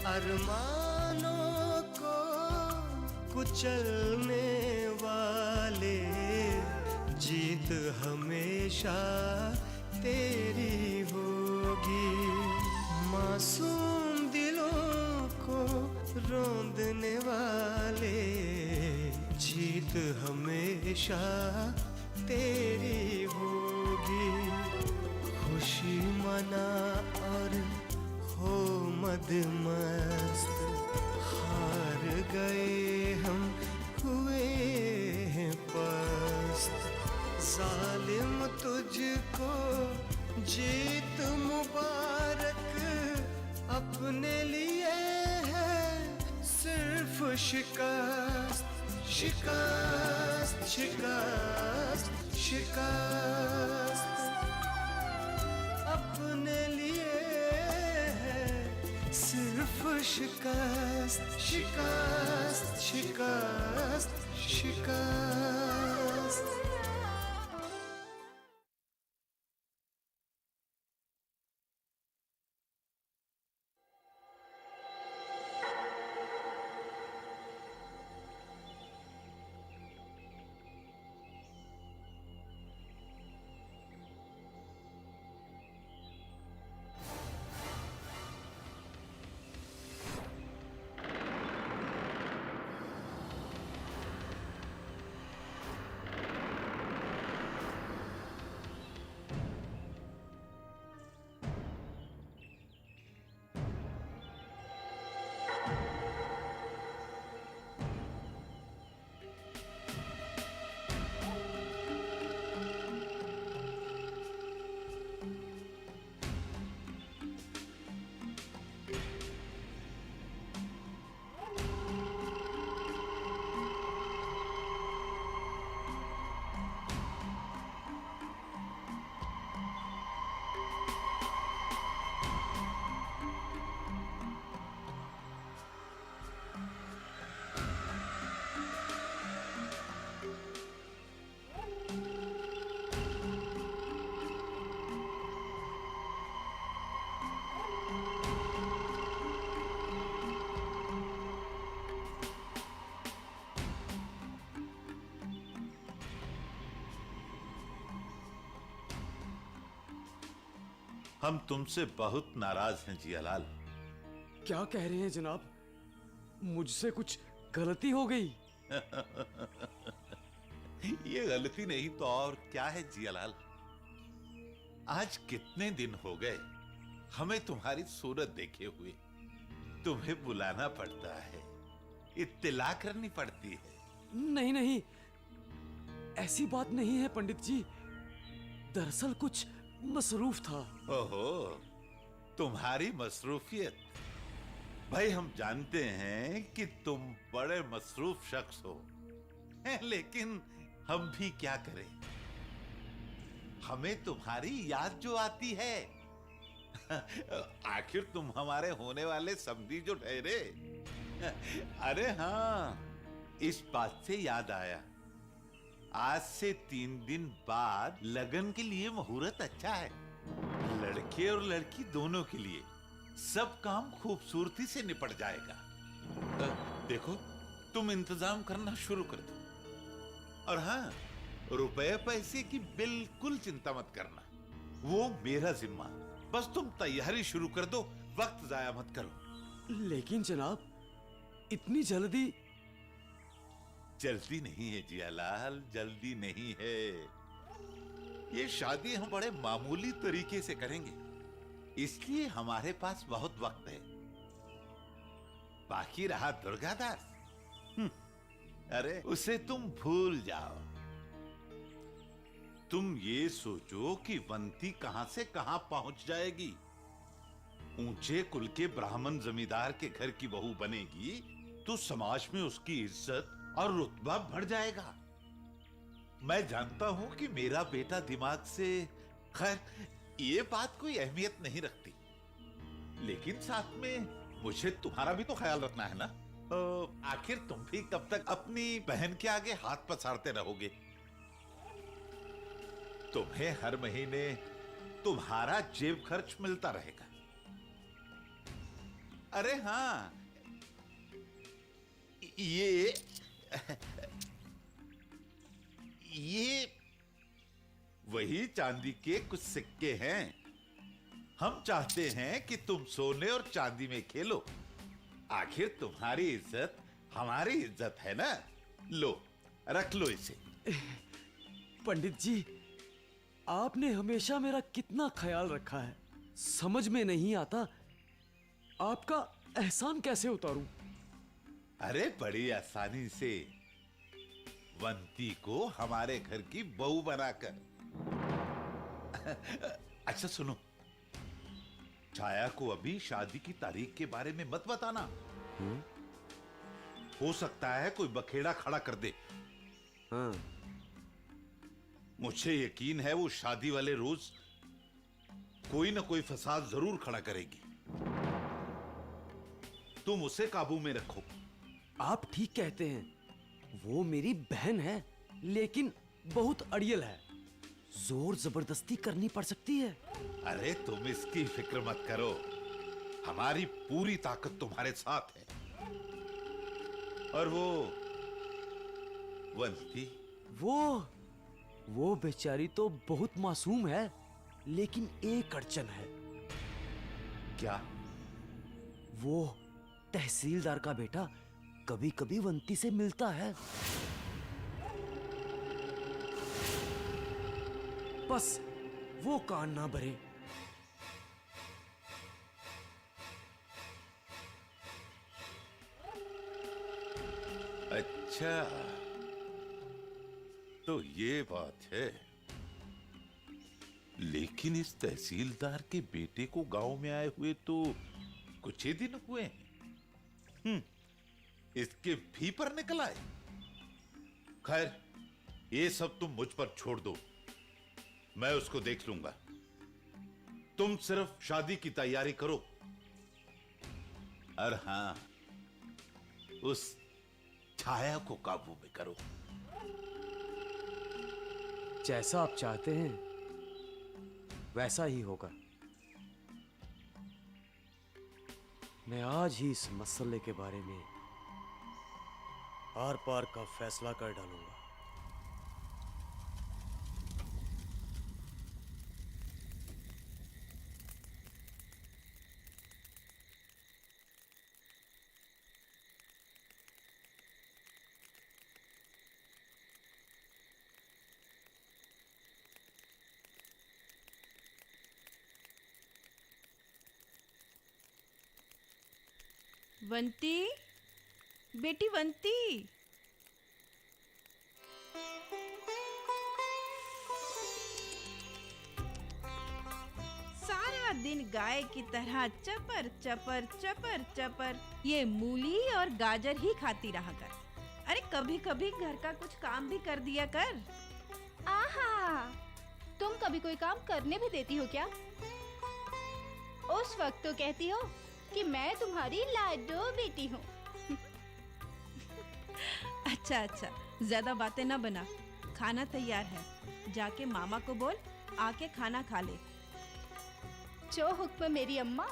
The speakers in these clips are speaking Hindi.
अरमानों को कुचलने वाले, जीत हमेशा तेरी होगी। मासूम दिलों को रोंदने वाले, जीत हमेशा तेरी होगी। खुशी मना और हो मदमस्त, हार गए हम हुए हैं पस्त। जालिम तुझको जीत मुबारक, अपने लिए है सिर्फ शिकस्त। शिकस्त शिकस्त शिकस्त, अपने लिए है सिर्फ शिकस्त। शिकस्त शिकस्त शिकस्त। हम तुमसे बहुत नाराज हैं जियालाल। क्या कह रहे हैं जनाब? मुझसे कुछ गलती हो गई? ये गलती नहीं तो और क्या है जियालाल। आज कितने दिन हो गए हमें तुम्हारी सूरत देखे हुए। तुम्हें बुलाना पड़ता है, इत्तिला करनी पड़ती है। नहीं नहीं, ऐसी बात नहीं है पंडित जी। दरअसल कुछ मसरूफ था। ओहो, तुम्हारी मसरूफियत। भाई हम जानते हैं कि तुम बड़े मसरूफ शख्स हो, लेकिन हम भी क्या करें, हमें तुम्हारी याद जो आती है। आखिर तुम हमारे होने वाले समधी जो ठहरे। अरे हाँ, इस बात से याद आया, आज से 3 दिन बाद लगन के लिए मुहूर्त अच्छा है। लड़के और लड़की दोनों के लिए सब काम खूबसूरती से निपट जाएगा। देखो, तुम इंतजाम करना शुरू कर दो। और हाँ, रुपए पैसे की बिल्कुल चिंता मत करना, वो मेरा जिम्मा। बस तुम तैयारी शुरू कर दो, वक्त जाया मत करो। लेकिन जनाब, इतनी जल्दी? जल्दी नहीं है जियालाल, जल्दी नहीं है। ये शादी हम बड़े मामूली तरीके से करेंगे, इसलिए हमारे पास बहुत वक्त है। बाकी रहा दुर्गादास, अरे उसे तुम भूल जाओ। तुम ये सोचो कि वंती कहां से कहां पहुंच जाएगी। ऊंचे कुल के ब्राह्मण जमींदार के घर की बहू बनेगी तो समाज में उसकी इज्जत और रुतबा बढ़ जाएगा। मैं जानता हूं कि मेरा बेटा दिमाग से, खैर ये बात कोई अहमियत नहीं रखती, लेकिन साथ में मुझे तुम्हारा भी तो ख्याल रखना है ना। आखिर तुम भी कब तक अपनी बहन के आगे हाथ पसारते रहोगे। तुम्हें हर महीने तुम्हारा जेब खर्च मिलता रहेगा। अरे हाँ, ये ये वही चांदी के कुछ सिक्के हैं। हम चाहते हैं कि तुम सोने और चांदी में खेलो। आखिर तुम्हारी इज्जत हमारी इज्जत है ना। लो, रख लो इसे। पंडित जी, आपने हमेशा मेरा कितना ख्याल रखा है। समझ में नहीं आता आपका एहसान कैसे उतारूं। अरे बड़ी आसानी से, वंती को हमारे घर की बहू बनाकर। अच्छा सुनो, छाया को अभी शादी की तारीख के बारे में मत बताना। हो सकता है कोई बखेड़ा खड़ा कर दे। हाँ। मुझे यकीन है वो शादी वाले रोज कोई ना कोई फसाद जरूर खड़ा करेगी। तुम उसे काबू में रखो। आप ठीक कहते हैं, वो मेरी बहन है, लेकिन बहुत अड़ियल है। जोर जबरदस्ती करनी पड़ सकती है। अरे तुम इसकी फिक्र मत करो, हमारी पूरी ताकत तुम्हारे साथ है। और वो वंती, वो बेचारी तो बहुत मासूम है, लेकिन एक अड़चन है। क्या? वो तहसीलदार का बेटा कभी कभी वंती से मिलता है। बस वो कान ना भरे। अच्छा, तो ये बात है। लेकिन इस तहसीलदार के बेटे को गांव में आए हुए तो कुछ ही दिन हुए हैं। इसके भी पर निकल आए। खैर, ये सब तुम मुझ पर छोड़ दो, मैं उसको देख लूंगा। तुम सिर्फ शादी की तैयारी करो। और हां, उस छाया को काबू में करो। जैसा आप चाहते हैं वैसा ही होगा। मैं आज ही इस मसले के बारे में आर पार का फैसला कर डालूंगा। वंती, बेटी वंती। सारा दिन गाय की तरह चपर चपर चपर चपर ये मूली और गाजर ही खाती रहा कर। अरे कभी कभी घर का कुछ काम भी कर दिया कर। आहा, तुम कभी कोई काम करने भी देती हो क्या? उस वक्त तो कहती हो कि मैं तुम्हारी लाडो बेटी हूँ। अच्छा अच्छा, ज्यादा बातें ना बना। खाना तैयार है, जाके मामा को बोल आके खाना खा ले। जो हुक्म मेरी अम्मा।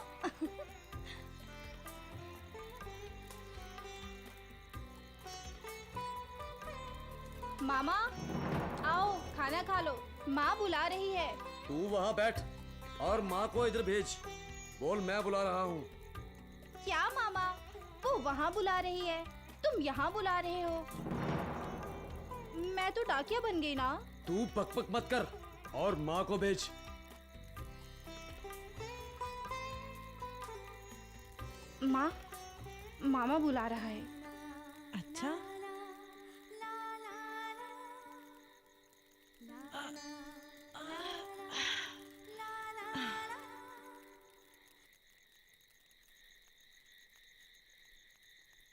मामा, आओ खाना खा लो, माँ बुला रही है। तू वहां बैठ और माँ को इधर भेज। बोल मैं बुला रहा हूँ। क्या मामा, वो वहाँ बुला रही है, तुम यहाँ बुला रहे हो? मैं तो डाकिया बन गई ना। तू पक मत कर और माँ को भेज। माँ, मामा बुला रहा है। अच्छा,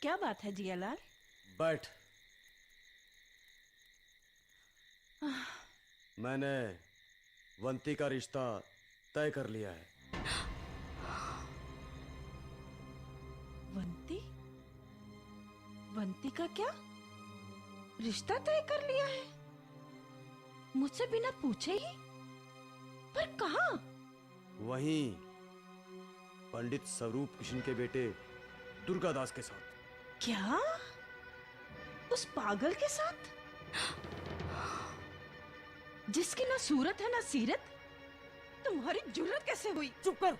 क्या बात है जियालाल? बैठ। मैंने वंती का रिश्ता तय कर लिया है। वंती? वंती का क्या रिश्ता तय कर लिया है? मुझसे बिना पूछे ही? पर कहाँ? वहीं पंडित स्वरूप किशन के बेटे दुर्गादास के साथ। क्या? उस पागल के साथ जिसकी ना सूरत है ना सीरत? तुम्हारी जुर्रत कैसे हुई? चुप कर।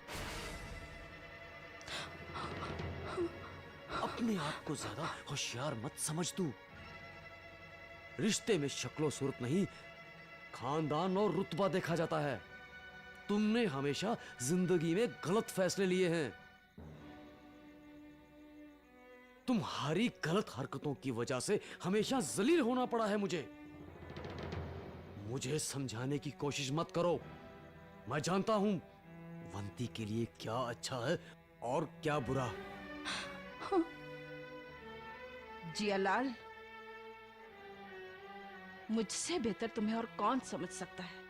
अपने आप को ज्यादा होशियार मत समझ तू। रिश्ते में शक्लो सूरत नहीं, खानदान और रुतबा देखा जाता है। तुमने हमेशा जिंदगी में गलत फैसले लिए हैं। तुम्हारी गलत हरकतों की वजह से हमेशा जलील होना पड़ा है मुझे। मुझे समझाने की कोशिश मत करो। मैं जानता हूं वंती के लिए क्या अच्छा है और क्या बुरा। जियालाल, मुझसे बेहतर तुम्हें और कौन समझ सकता है?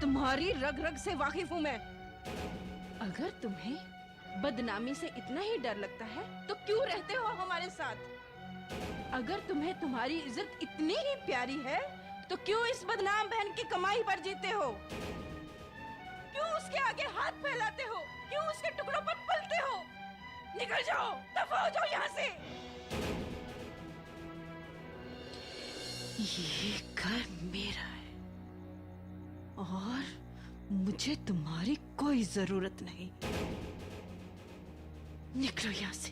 तुम्हारी रग रग से वाकिफ हूं मैं। अगर तुम्हें बदनामी से इतना ही डर लगता है तो क्यों रहते हो हमारे साथ? अगर तुम्हें तुम्हारी इज्जत इतनी ही प्यारी है तो क्यों इस बदनाम बहन की कमाई पर जीते हो? क्यों उसके आगे हाथ फैलाते हो? क्यों उसके टुकड़ों पर पलते हो? निकल जाओ, दफा हो जाओ यहाँ से। ये घर मेरा है और मुझे तुम्हारी कोई जरूरत नहीं। निकलो यहाँ से,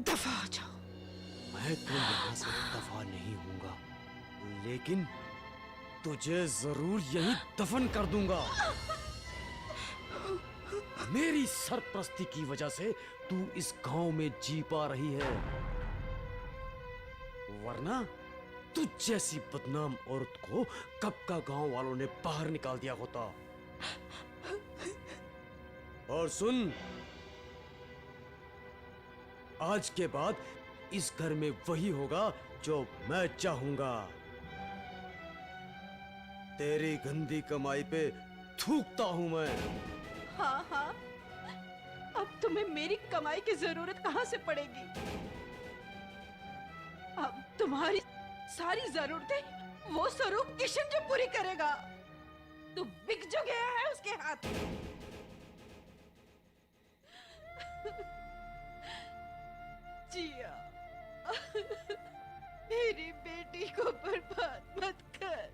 दफा हो जाओ। मैं तो यहाँ से दफा नहीं होऊंगा, लेकिन तुझे जरूर यही दफन कर दूंगा। मेरी सरप्रस्ती की वजह से तू इस गांव में जी पा रही है, वरना तुझ जैसी बदनाम औरत को कब का गांव वालों ने बाहर निकाल दिया होता। और सुन, आज के बाद इस घर में वही होगा जो मैं चाहूंगा। तेरी गंदी कमाई पे थूकता हूं मैं। हाँ हाँ, अब तुम्हें मेरी कमाई की जरूरत कहाँ से पड़ेगी? अब तुम्हारी सारी जरूरतें वो स्वरूप किशन जो पूरी करेगा। तू बिक जो गया है उसके हाथ। जिया, मेरी बेटी को बर्बाद मत कर।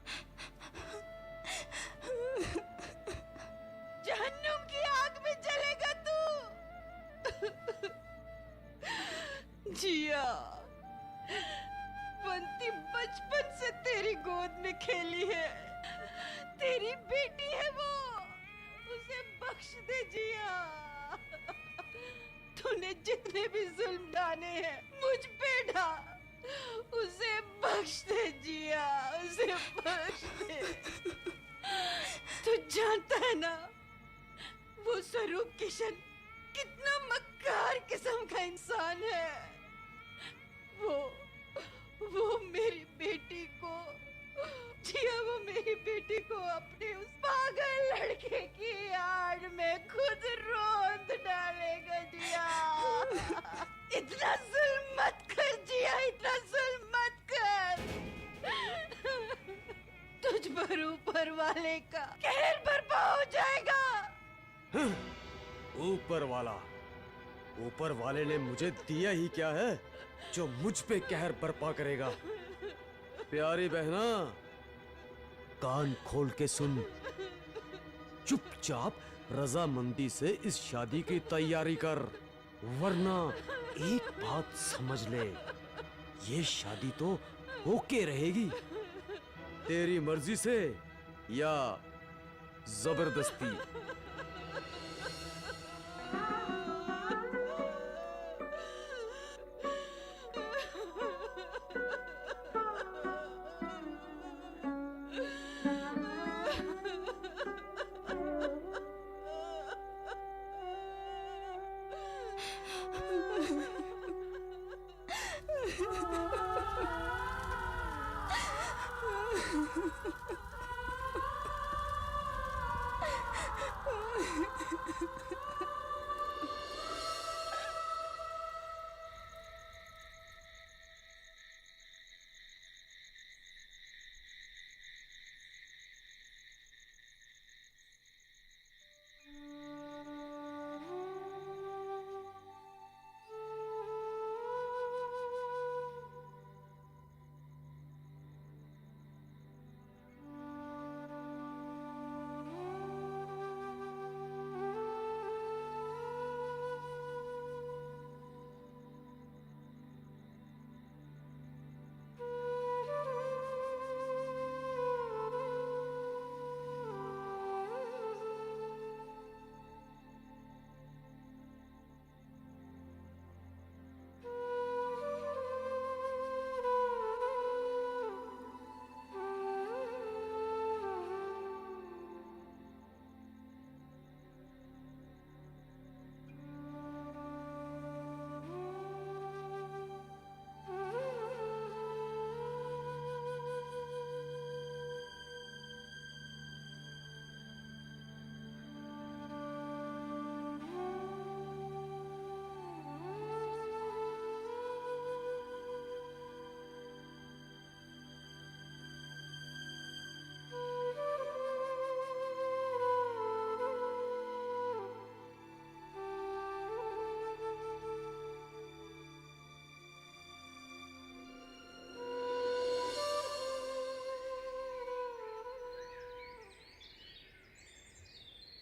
जहन्नुम की आग में जलेगा तू। जिया, बंती बचपन से तेरी गोद में खेली है, तेरी बेटी है वो, उसे बख्श दे जिया। तूने जितने भी जुल्म ढाने हैं मुझ पे ढा, उसे बख्श दे जिया, उसे बख्श दे। तू जानता है ना वो स्वरूप किशन कितना मक्कार किस्म का इंसान है। वो मेरी बेटी को, जिया, वो मेरी बेटी को अपने उस पागल लड़के की आड़ में खुद रोंद डालेगा। जिया, इतना जुल्म मत कर जिया, इतना जुल्म मत कर। तुझ पर ऊपर वाले का कहर बर्पा हो जाएगा। ऊपर वाले ने मुझे दिया ही क्या है जो मुझ पे कहर बर्पा करेगा। प्यारी बहना, कान खोल के सुन। चुपचाप रजामंदी से इस शादी की तैयारी कर, वरना एक बात समझ ले, ये शादी तो होके रहेगी, तेरी मर्जी से या जबरदस्ती।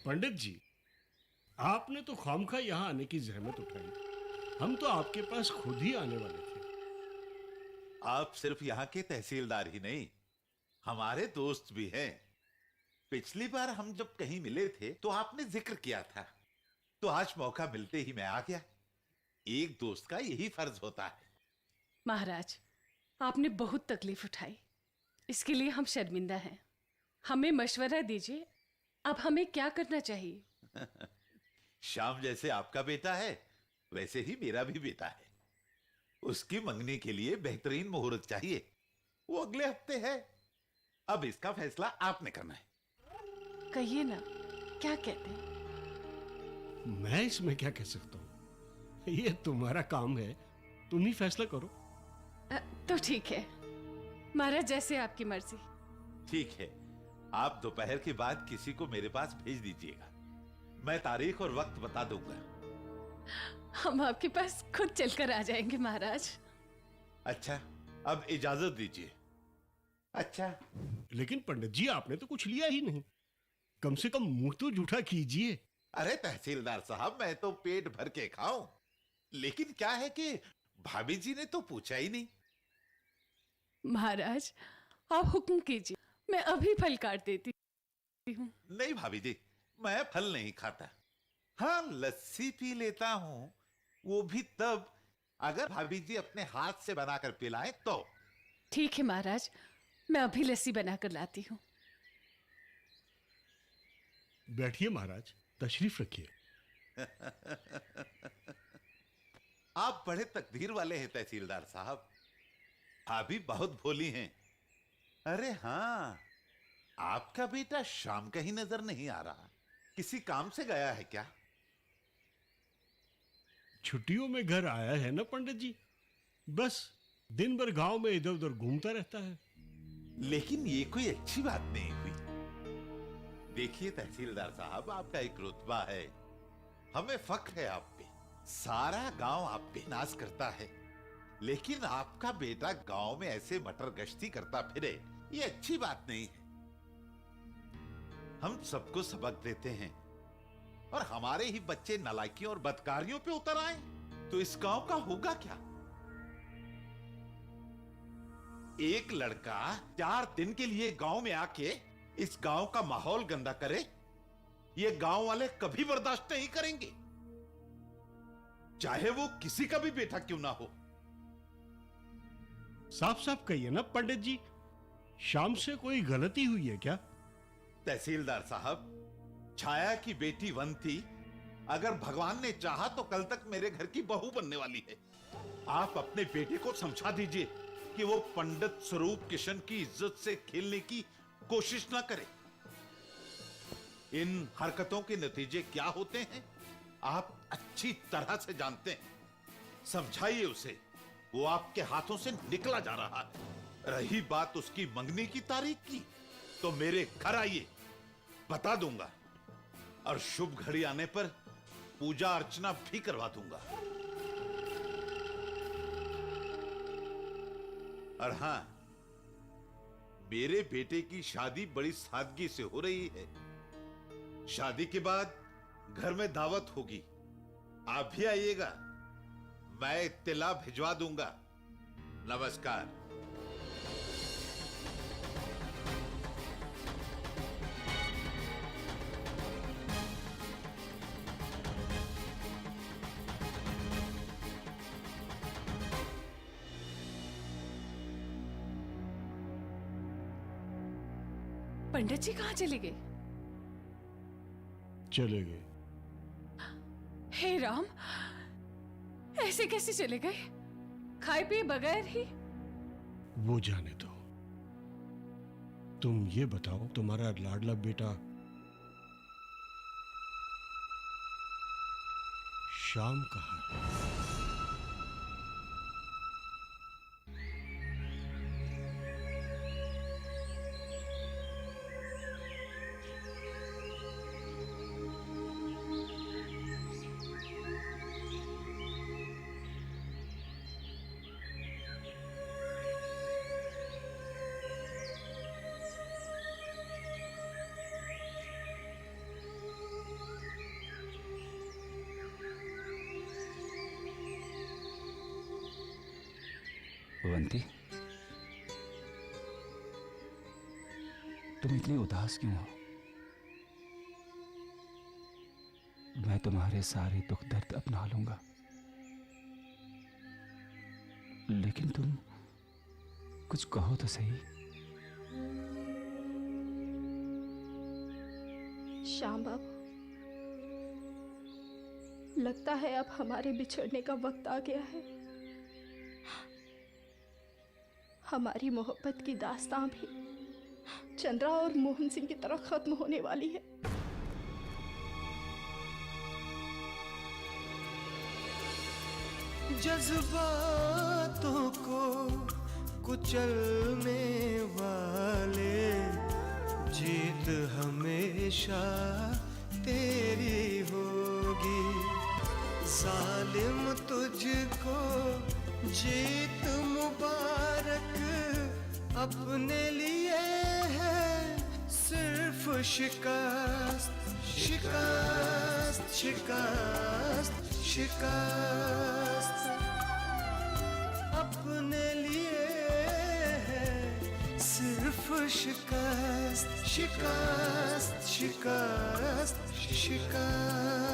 पंडित जी, आपने तो खामखा यहाँ आने की जहमत उठाई। हम तो आपके पास खुद ही आने वाले थे। आप सिर्फ यहाँ के तहसीलदार ही नहीं, हमारे दोस्त भी हैं। पिछली बार हम जब कहीं मिले थे तो आपने जिक्र किया था, तो आज मौका मिलते ही मैं आ गया। एक दोस्त का यही फर्ज होता है। महाराज, आपने बहुत तकलीफ उठाई, इसके लिए हम शर्मिंदा हैं। हमें मशवरा दीजिए, अब हमें क्या करना चाहिए? श्याम जैसे आपका बेटा है, वैसे ही मेरा भी बेटा है। उसकी मंगनी के लिए बेहतरीन मुहूर्त चाहिए। वो अगले हफ्ते है। अब इसका फैसला आपने करना है। कहिए ना, क्या कहते हैं? मैं इसमें क्या कह सकता हूँ? ये तुम्हारा काम है, तुम ही फैसला करो। तो ठीक है महाराज, जैसे आपकी मर्जी। ठीक है, आप दोपहर के बाद किसी को मेरे पास भेज दीजिएगा। मैं तारीख और वक्त बता दूंगा। हम आपके पास खुद चलकर आ जाएंगे महाराज। अच्छा, अब इजाजत दीजिए। अच्छा। लेकिन पंडित जी, आपने तो कुछ लिया ही नहीं। कम से कम मुंह तो जूठा कीजिए। अरे तहसीलदार साहब, मैं तो पेट भर के खाऊं, लेकिन क्या है कि भाभी जी ने तो पूछा ही नहीं। महाराज, आप हुक्म कीजिए, मैं अभी फल काट देती हूँ। नहीं भाभी जी, मैं फल नहीं खाता। हाँ, लस्सी पी लेता हूं, वो भी तब अगर भाभी जी अपने हाथ से बनाकर पिलाएं तो। ठीक है महाराज, मैं अभी लस्सी बनाकर लाती हूँ। बैठिए महाराज, तशरीफ रखिए। आप बड़े तकदीर वाले हैं तहसीलदार साहब। आप भी बहुत भोली हैं। अरे हाँ, आपका बेटा शाम का ही नजर नहीं आ रहा। किसी काम से गया है क्या? छुट्टियों में घर आया है ना पंडित जी, बस दिन भर गांव में इधर उधर घूमता रहता है। लेकिन ये कोई अच्छी बात नहीं हुई। देखिए तहसीलदार साहब, आपका एक रुतबा है, हमें फख्र है आप पे। सारा गांव आप पे नाज करता है, लेकिन आपका बेटा गांव में ऐसे मटर गश्ती करता फिरे, ये अच्छी बात नहीं है। हम सबको सबक देते हैं, और हमारे ही बच्चे नालायकियों और बदकारियों पे उतर आए तो इस गांव का होगा क्या? एक लड़का 4 दिन के लिए गांव में आके इस गांव का माहौल गंदा करे, ये गांव वाले कभी बर्दाश्त नहीं करेंगे, चाहे वो किसी का भी बेटा क्यों ना हो। साफ साफ कहिए ना पंडित जी, शाम से कोई गलती हुई है क्या? तहसीलदार साहब, छाया की बेटी वंती अगर भगवान ने चाहा तो कल तक मेरे घर की बहू बनने वाली है। आप अपने बेटे को समझा दीजिए कि वो पंडित स्वरूप किशन की इज्जत से खेलने की कोशिश ना करे। इन हरकतों के नतीजे क्या होते हैं आप अच्छी तरह से जानते हैं। समझाइए उसे, वो आपके हाथों से निकला जा रहा है। रही बात उसकी मंगनी की तारीख की, तो मेरे घर आइए, बता दूंगा, और शुभ घड़ी आने पर पूजा अर्चना भी करवा दूंगा। और हां, मेरे बेटे की शादी बड़ी सादगी से हो रही है। शादी के बाद घर में दावत होगी, आप भी आइएगा, मैं इत्तिला भिजवा दूंगा। नमस्कार। पंडित जी कहाँ चले गए? चले गए। हे राम, ऐसे कैसे चले गए? खाए पिए बगैर ही? वो जाने दो, तुम ये बताओ, तुम्हारा लाडला बेटा शाम कहाँ है? अवंती, तुम इतनी उदास क्यों हो? मैं तुम्हारे सारे दुख दर्द अपना लूंगा, लेकिन तुम कुछ कहो तो सही। श्याम बाबू, लगता है अब हमारे बिछड़ने का वक्त आ गया है। हमारी मोहब्बत की दास्तां भी चंद्रा और मोहन सिंह की तरह खत्म होने वाली है। जज्बातों को कुचलने वाले, जीत हमेशा तेरी होगी। जालिम तुझको जीत मुबारक, अपने लिए है सिर्फ शिकस्त, शिकस्त, शिकस्त, शिकस्त। अपने लिए है सिर्फ शिकस्त, शिकस्त, शिकस्त, शिकस्त।